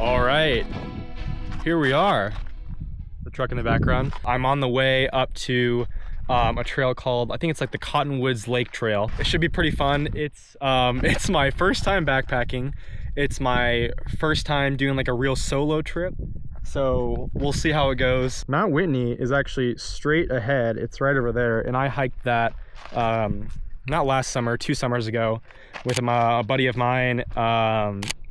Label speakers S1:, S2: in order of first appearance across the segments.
S1: All right, here we are. The truck in the background. I'm on the way up to a trail called, I think it's like the Cottonwoods Lake Trail. It should be pretty fun. It's my first time backpacking. It's my first time doing like a real solo trip. So we'll see how it goes. Mount Whitney is actually straight ahead. It's right over there. And I hiked that, not last summer, 2 summers ago with a buddy of mine.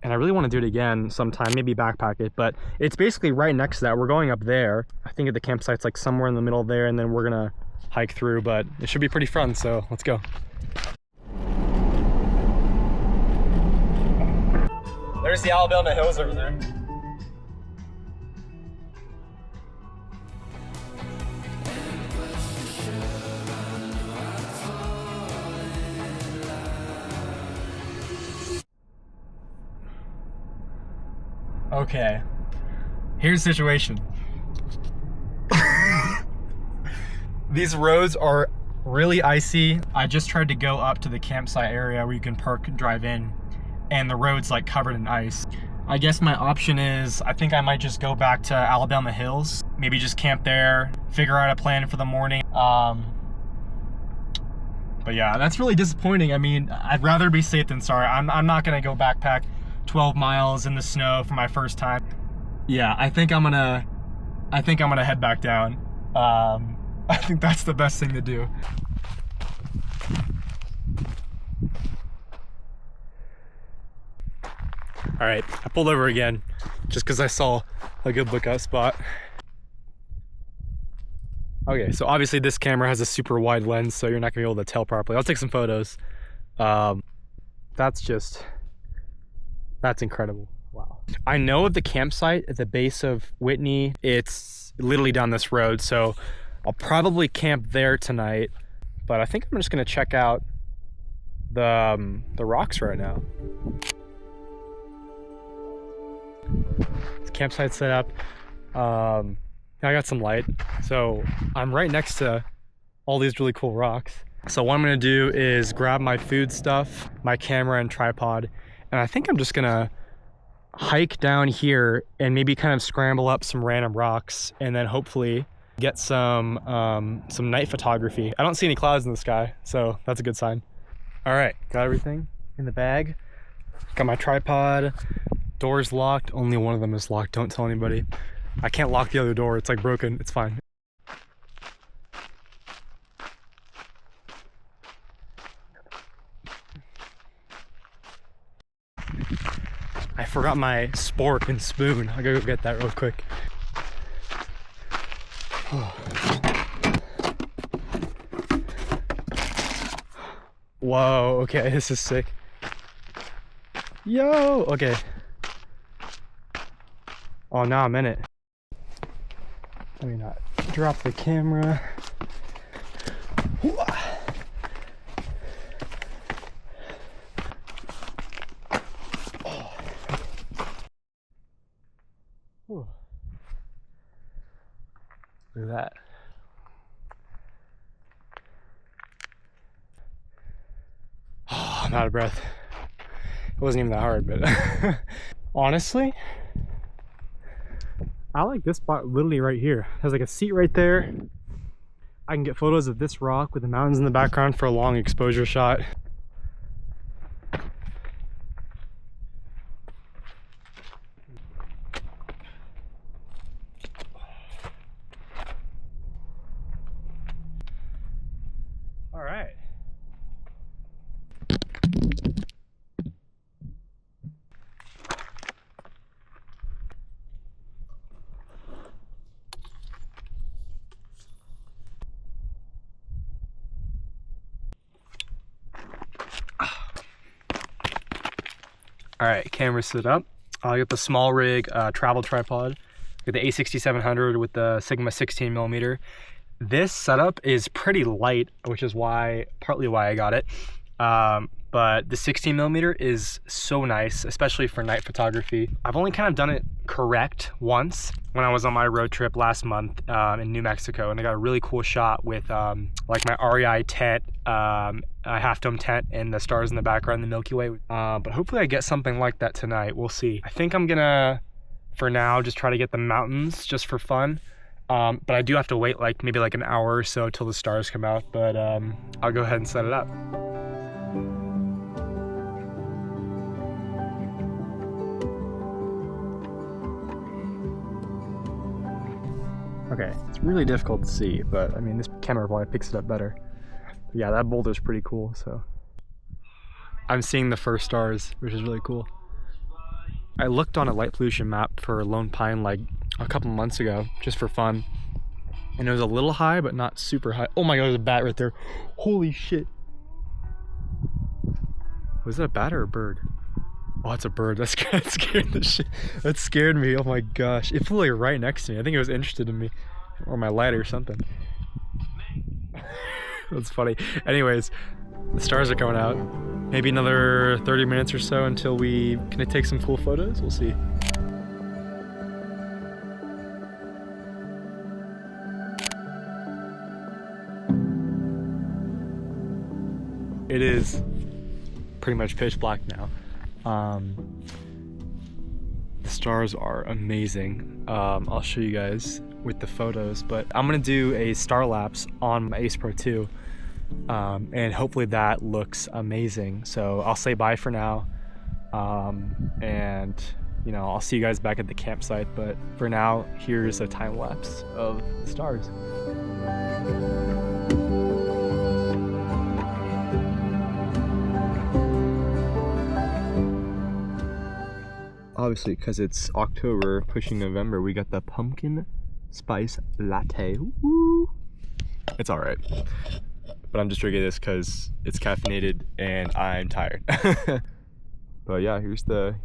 S1: And I really want to do it again sometime, maybe backpack it, but it's basically right next to that. We're going up there. I think at the campsite's like somewhere in the middle there, and then we're gonna hike through, but it should be pretty fun, so let's go. There's the Alabama Hills over there. Okay, here's the situation. These roads are really icy. I just tried to go up to the campsite area where you can park and drive in, and the road's like covered in ice. I guess my option is, I think I might just go back to Alabama Hills, maybe just camp there, figure out a plan for the morning. But yeah, that's really disappointing. I mean, I'd rather be safe than sorry. I'm not gonna go backpack 12 miles in the snow for my first time. Yeah, I think I'm gonna head back down. I think that's the best thing to do. All right, I pulled over again just because I saw a good lookout spot. Okay, so obviously this camera has a super wide lens, so you're not gonna be able to tell properly. I'll take some photos. That's incredible. Wow. I know of the campsite at the base of Whitney. It's literally down this road, so I'll probably camp there tonight, but I think I'm just gonna check out the rocks right now. This campsite set up. I got some light, so I'm right next to all these really cool rocks. So what I'm gonna do is grab my food stuff, my camera and tripod, and I think I'm just gonna hike down here and maybe kind of scramble up some random rocks and then hopefully get some night photography. I don't see any clouds in the sky, so that's a good sign. All right, got everything in the bag. Got my tripod, door's locked. Only one of them is locked, don't tell anybody. I can't lock the other door, it's like broken, it's fine. I forgot my spork and spoon. I gotta go get that real quick. Whoa, okay, this is sick. Yo, okay. Oh, now I'm in it. Let me not drop the camera. Look at that. Oh, I'm out of breath. It wasn't even that hard, but honestly, I like this spot literally right here. There's like a seat right there. I can get photos of this rock with the mountains in the background for a long exposure shot. All right. All right, camera set up. I got the small rig travel tripod. Got the A6700 with the Sigma 16mm. This setup is pretty light, which is partly why I got it. But the 16mm is so nice, especially for night photography. I've only kind of done it correct once when I was on my road trip last month in New Mexico, and I got a really cool shot with like my REI tent, a half dome tent, and the stars in the background, the Milky Way. But hopefully I get something like that tonight. We'll see. I think I'm gonna for now, just try to get the mountains just for fun. But I do have to wait like maybe like an hour or so till the stars come out, but I'll go ahead and set it up. Okay, it's really difficult to see, but I mean, this camera probably picks it up better. But yeah, that boulder's pretty cool, so. I'm seeing the first stars, which is really cool. I looked on a light pollution map for Lone Pine like a couple months ago, just for fun. And it was a little high, but not super high. Oh my God, there's a bat right there. Holy shit. Was that a bat or a bird? Oh, it's a bird. That scared the shit. That scared me. Oh my gosh. It flew like right next to me. I think it was interested in me. Or my light or something. That's funny. Anyways, the stars are coming out. Maybe another 30 minutes or so until we can take some cool photos. We'll see. It is pretty much pitch black now. The stars are amazing. I'll show you guys with the photos, but I'm gonna do a star lapse on my Ace Pro 2, and hopefully that looks amazing. So I'll say bye for now, and you know, I'll see you guys back at the campsite, but for now, here's a time lapse of the stars. Obviously, because it's October, pushing November, we got the pumpkin spice latte. Woo! It's all right, but I'm just drinking this because it's caffeinated and I'm tired. But yeah, here's the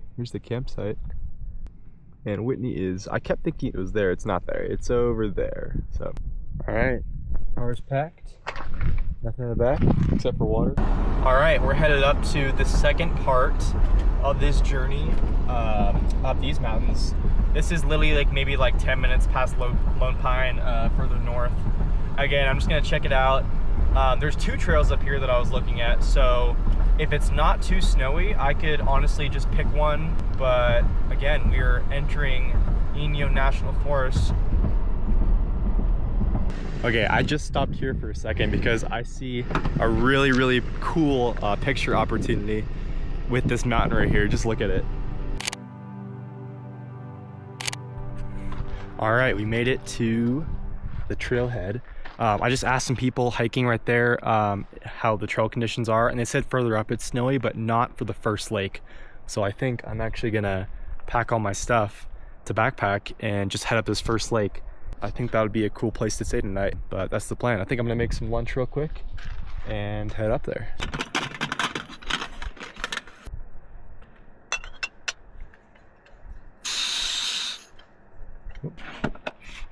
S1: campsite, and Whitney is. I kept thinking it was there. It's not there. It's over there. So, all right, car's packed. Nothing in the back except for water. All right, we're headed up to the second part of this journey up these mountains. This is literally like maybe like 10 minutes past Lone Pine, further north. Again, I'm just gonna check it out. There's two trails up here that I was looking at, so if it's not too snowy, I could honestly just pick one. But again, we're entering Inyo National Forest. Okay, I just stopped here for a second because I see a really, really cool picture opportunity with this mountain right here. Just look at it. All right, we made it to the trailhead. I just asked some people hiking right there how the trail conditions are, and they said further up it's snowy, but not for the first lake. So I think I'm actually gonna pack all my stuff to backpack and just head up this first lake. I think that would be a cool place to stay tonight, but that's the plan. I think I'm gonna make some lunch real quick and head up there.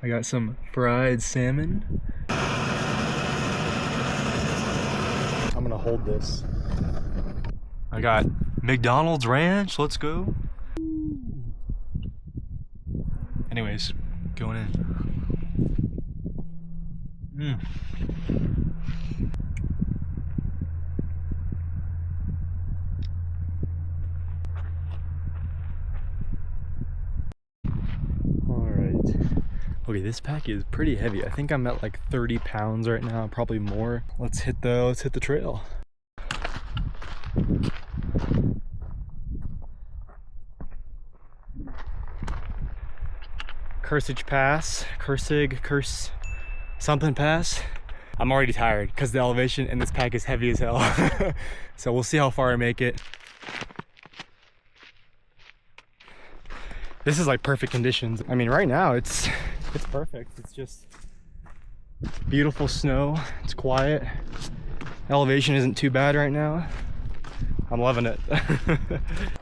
S1: I got some fried salmon. I'm gonna hold this. I got McDonald's ranch, let's go. Anyways, going in. Alright. Okay, this pack is pretty heavy. I think I'm at like 30 pounds right now, probably more. Let's hit the trail. Kersage Pass, Curse something pass. I'm already tired because the elevation in this pack is heavy as hell. So we'll see how far I make it. This is like perfect conditions. I mean, right now it's perfect. It's just beautiful snow. It's quiet. Elevation isn't too bad right now. I'm loving it.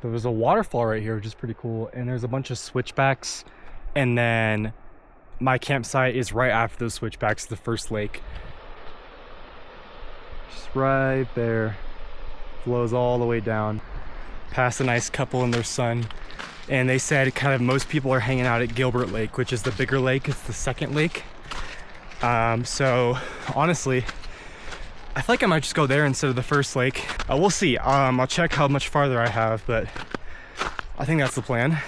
S1: There's a waterfall right here, which is pretty cool. And there's a bunch of switchbacks. And then my campsite is right after those switchbacks, the first lake. Just right there. Flows all the way down. Past a nice couple and their son. And they said kind of most people are hanging out at Gilbert Lake, which is the bigger lake. It's the second lake. So honestly, I feel like I might just go there instead of the first lake. We'll see. I'll check how much farther I have, but I think that's the plan.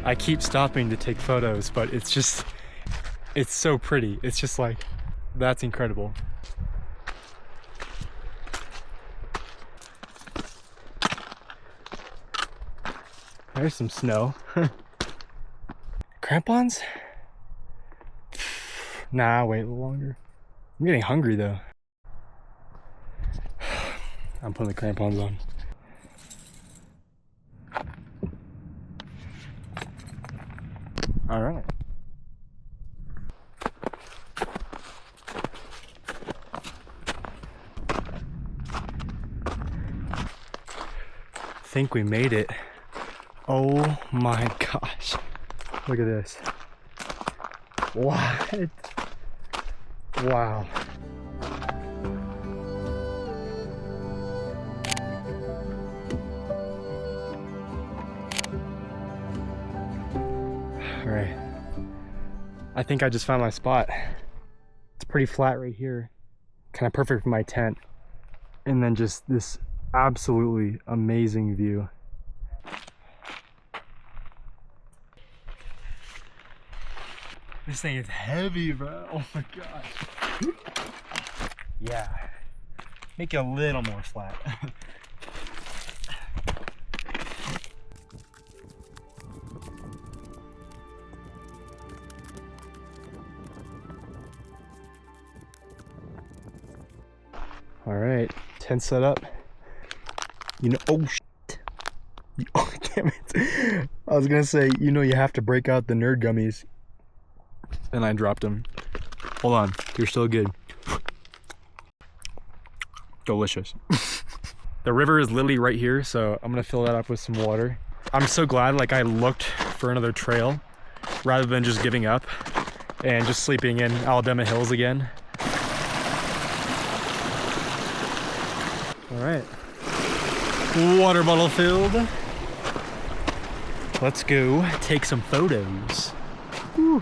S1: I keep stopping to take photos, but it's just, it's so pretty. It's just like, that's incredible. There's some snow. Crampons? Nah, wait a little longer. I'm getting hungry though. I'm putting the crampons on. All right. I think we made it. Oh my gosh. Look at this. What? Wow. All right. I think I just found my spot. It's pretty flat right here. Kind of perfect for my tent. And then just this absolutely amazing view. This thing is heavy, bro. Oh my gosh. Yeah. Make it a little more flat. All right, tent set up. You know, oh shit. Oh, damn it. I was gonna say, you know, you have to break out the nerd gummies. And I dropped them. Hold on, you're still good. Delicious. The river is literally right here, so I'm gonna fill that up with some water. I'm so glad like I looked for another trail rather than just giving up and just sleeping in Alabama Hills again. All right, water bottle filled. Let's go take some photos. Woo.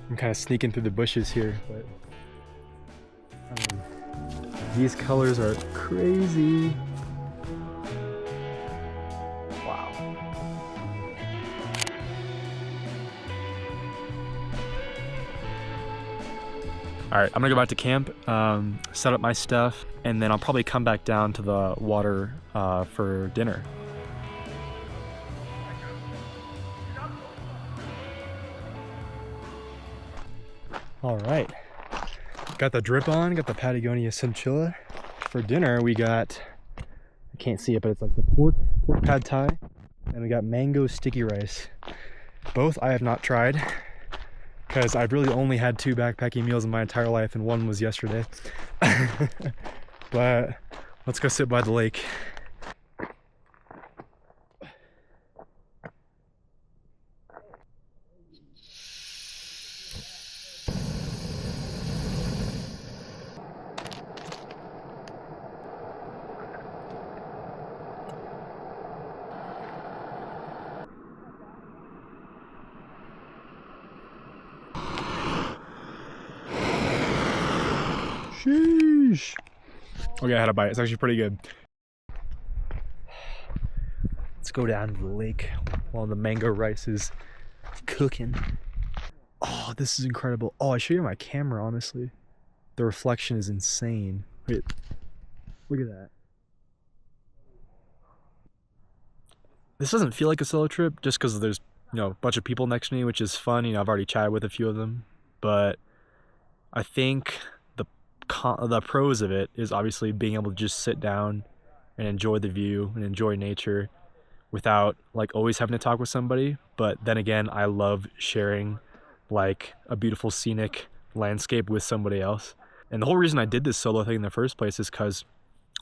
S1: I'm kind of sneaking through the bushes here, but these colors are crazy. Wow. All right, I'm gonna go back to camp, set up my stuff, and then I'll probably come back down to the water for dinner. All right, got the drip on, got the Patagonia chinchilla. For dinner, we got, I can't see it, but it's like the pork pad thai, and we got mango sticky rice. Both I have not tried, because I've really only had 2 backpacking meals in my entire life, and one was yesterday. But let's go sit by the lake. Sheesh. Okay, I had a bite. It's actually pretty good. Let's go down to the lake while the mango rice is cooking. Oh, this is incredible. Oh, I show you my camera, honestly. The reflection is insane. Wait, look at that. This doesn't feel like a solo trip just because there's, you know, a bunch of people next to me, which is fun. You know, I've already chatted with a few of them, but I think the pros of it is obviously being able to just sit down and enjoy the view and enjoy nature without like always having to talk with somebody. But then again, I love sharing like a beautiful scenic landscape with somebody else. And the whole reason I did this solo thing in the first place is because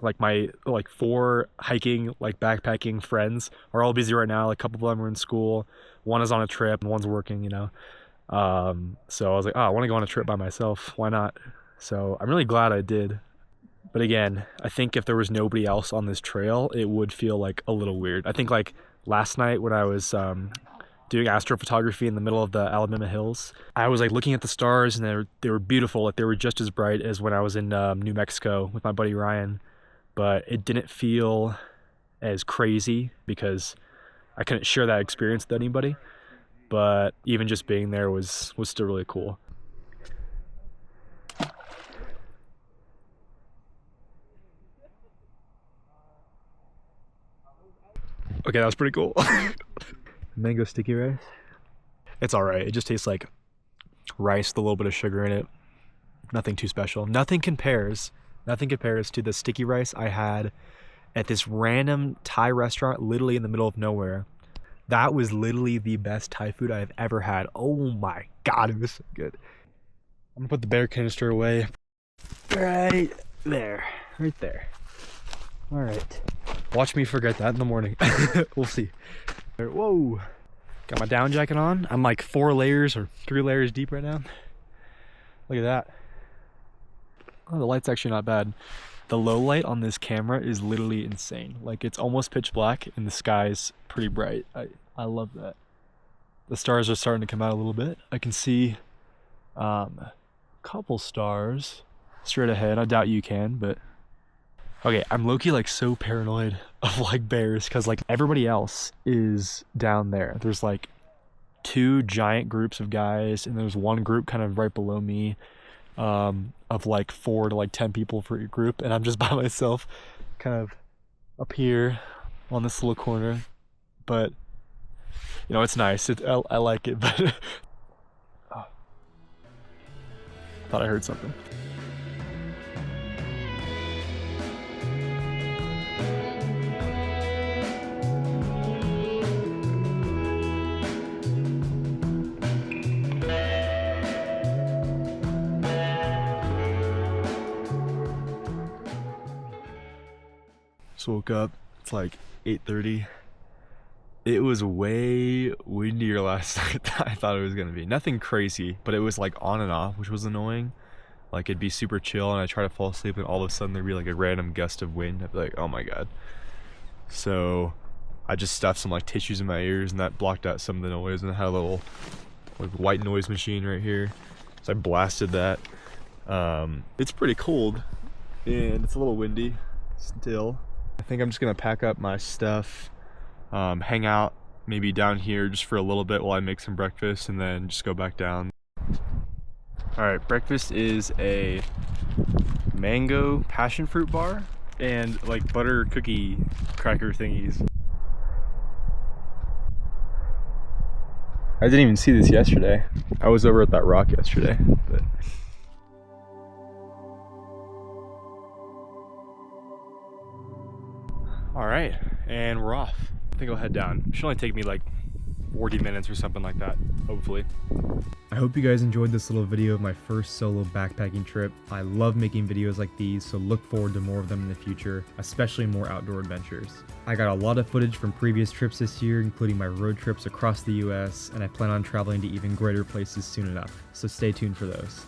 S1: like my 4 hiking, like backpacking friends are all busy right now. Like a couple of them are in school, one is on a trip and one's working, you know. So I was like, oh, I want to go on a trip by myself. Why not? So I'm really glad I did. But again, I think if there was nobody else on this trail, it would feel like a little weird. I think like last night when I was doing astrophotography in the middle of the Alabama hills, I was like looking at the stars and they were beautiful. Like they were just as bright as when I was in New Mexico with my buddy Ryan, but it didn't feel as crazy because I couldn't share that experience with anybody. But even just being there was still really cool. Okay, that was pretty cool. Mango sticky rice. It's all right. It just tastes like rice with a little bit of sugar in it. Nothing too special. Nothing compares to the sticky rice I had at this random Thai restaurant literally in the middle of nowhere. That was literally the best Thai food I've ever had. Oh my God, it was so good. I'm gonna put the bear canister away. Right there. Right there. All right. Watch me forget that in the morning. We'll see. Whoa. Got my down jacket on. I'm like 4 layers or 3 layers deep right now. Look at that. Oh, the light's actually not bad. The low light on this camera is literally insane. Like it's almost pitch black and the sky's pretty bright. I love that. The stars are starting to come out a little bit. I can see a couple stars straight ahead. I doubt you can, but okay, I'm low-key like so paranoid of like bears because like everybody else is down there. There's like 2 giant groups of guys and there's one group kind of right below me of like 4 to like 10 people for your group, and I'm just by myself kind of up here on this little corner. But you know, it's nice. I like it, but oh, thought I heard something. Just woke up. It's like 8:30. It was way windier last night than I thought it was gonna be. Nothing crazy, but it was like on and off, which was annoying. Like it'd be super chill and I try to fall asleep and all of a sudden there'd be like a random gust of wind. I'd be like, oh my God. So I just stuffed some like tissues in my ears and that blocked out some of the noise, and I had a little like white noise machine right here. So I blasted that. It's pretty cold and it's a little windy still. I think I'm just gonna pack up my stuff, hang out maybe down here just for a little bit while I make some breakfast and then just go back down. All right, breakfast is a mango passion fruit bar and like butter cookie cracker thingies. I didn't even see this yesterday. I was over at that rock yesterday, but all right, and we're off. I think I'll head down. It should only take me like 40 minutes or something like that, hopefully. I hope you guys enjoyed this little video of my first solo backpacking trip. I love making videos like these, so look forward to more of them in the future, especially more outdoor adventures. I got a lot of footage from previous trips this year, including my road trips across the US, and I plan on traveling to even greater places soon enough, so stay tuned for those.